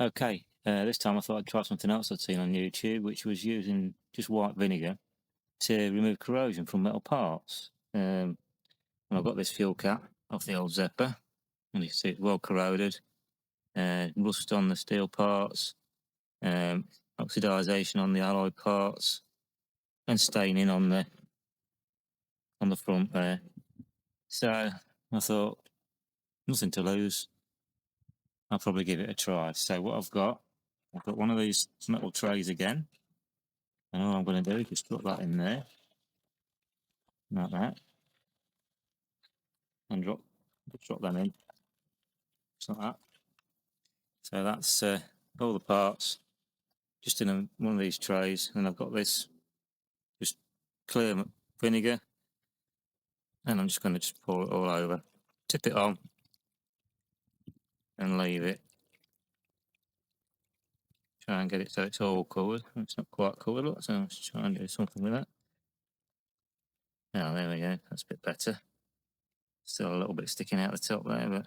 Okay, this time I thought I'd try something else I'd seen on YouTube, which was using just white vinegar to remove corrosion from metal parts. And I've got this fuel cap off the old Zepper, and you can see it's well corroded, rust on the steel parts, oxidisation on the alloy parts, and staining on the front there. So I thought, nothing to lose. I'll probably give it a try. So what I've got one of these metal trays again. And all I'm going to do is just put that in there, like that, and drop them in, just like that. So that's all the parts, just in one of these trays. And I've got this just clear vinegar, and I'm just going to just pour it all over, tip it on, and leave it. Try and get it so it's all covered. It's not quite covered, look, so let's try and do something with that. Oh, there we go, that's a bit better. Still a little bit sticking out the top there, but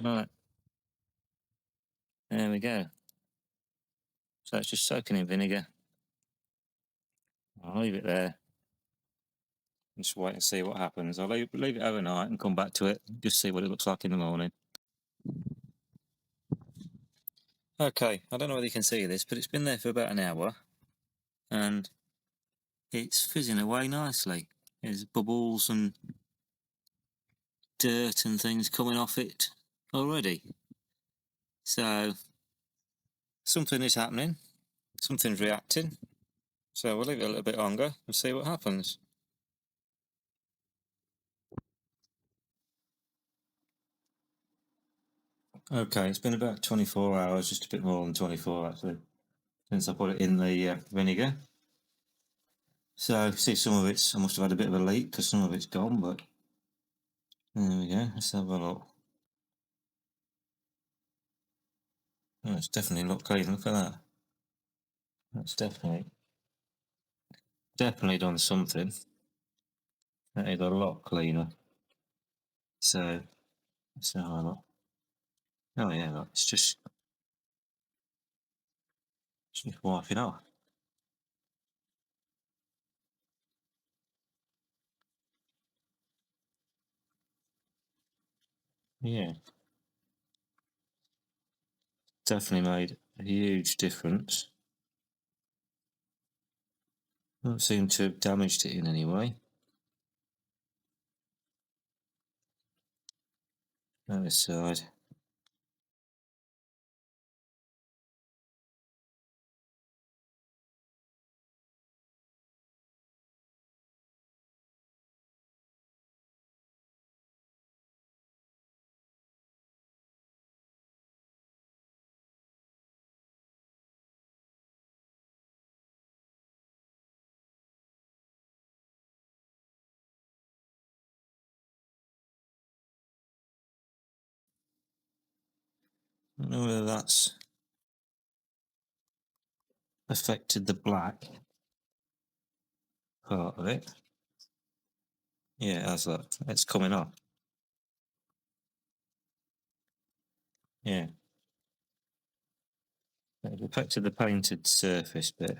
right, there we go. So it's just soaking in vinegar. I'll leave it there and just wait and see what happens. I'll leave it overnight and come back to it, just see what it looks like in the morning. Okay, I don't know whether you can see this, but it's been there for about an hour and it's fizzing away nicely. There's bubbles and dirt and things coming off it already. So something is happening, something's reacting. So we'll leave it a little bit longer and see what happens. Okay, it's been about 24 hours, just a bit more than 24 actually, since I put it in the vinegar. So see, some of it's, I must have had a bit of a leak because some of it's gone, but there we go. Let's have a look. Oh, it's definitely not clean. Look at that. That's definitely done something. That is a lot cleaner. So let's have a look. Oh yeah, look, it's just wiping off. Yeah, definitely made a huge difference. Don't seem to have damaged it in any way. Other side. I don't know whether that's affected the black part of it. Yeah, it has. Look, it's coming off. Yeah, it affected the painted surface bit.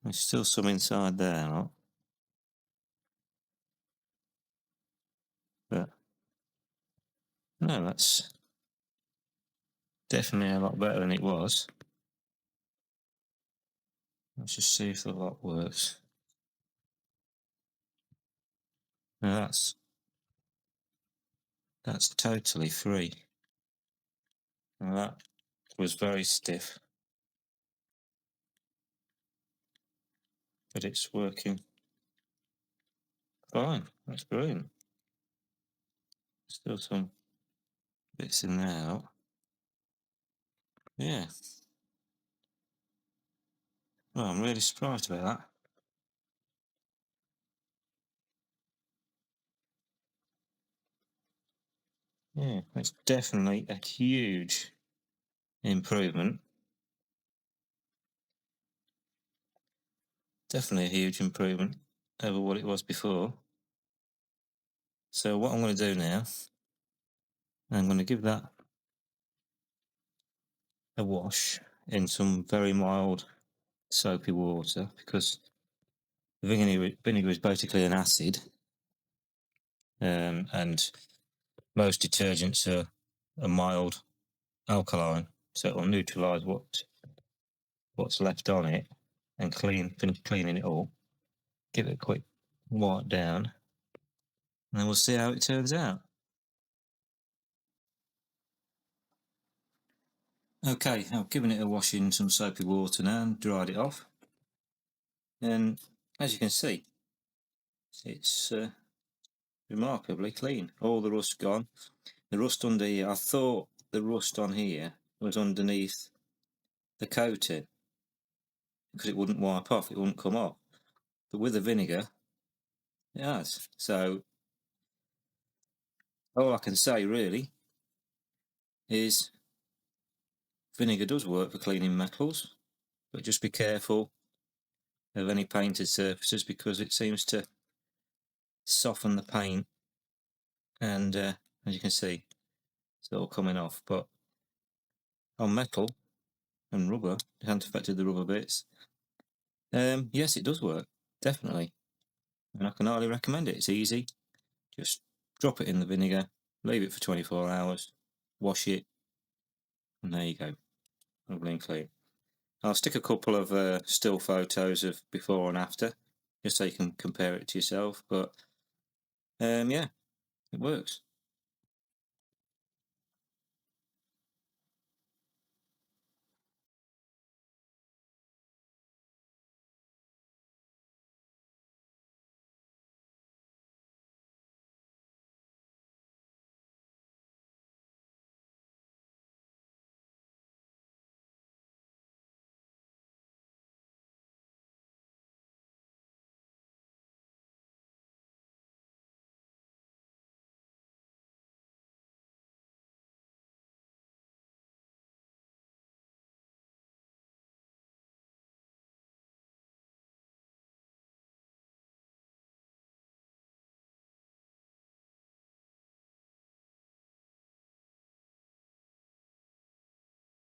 There's still some inside there, look. But no, that's definitely a lot better than it was. Let's just see if the lock works. Now that's totally free. Now that was very stiff, but it's working fine. That's brilliant. Still some bits in there, look. Yeah. Well, I'm really surprised about that. Yeah, it's definitely a huge improvement. definitely a huge improvement over what it was before. So what I'm going to do now, I'm going to give that a wash in some very mild soapy water, because vinegar is basically an acid, and most detergents are a mild alkaline, so it'll neutralise what's left on it and finish cleaning it all. Give it a quick wipe down, and then we'll see how it turns out. Okay, I've given it a wash in some soapy water now and dried it off, and as you can see, it's remarkably clean. All the rust gone. The rust under here, I thought the rust on here was underneath the coating because it wouldn't wipe off, it wouldn't come off, but with the vinegar it has. So all I can say really is vinegar does work for cleaning metals, but just be careful of any painted surfaces because it seems to soften the paint, and as you can see, it's all coming off. But on metal and rubber, it hasn't affected the rubber bits. Yes, it does work, definitely, and I can highly recommend it. It's easy. Just drop it in the vinegar, leave it for 24 hours, wash it, and there you go, lovely and clean. I'll stick a couple of still photos of before and after, just so you can compare it to yourself. But yeah, it works.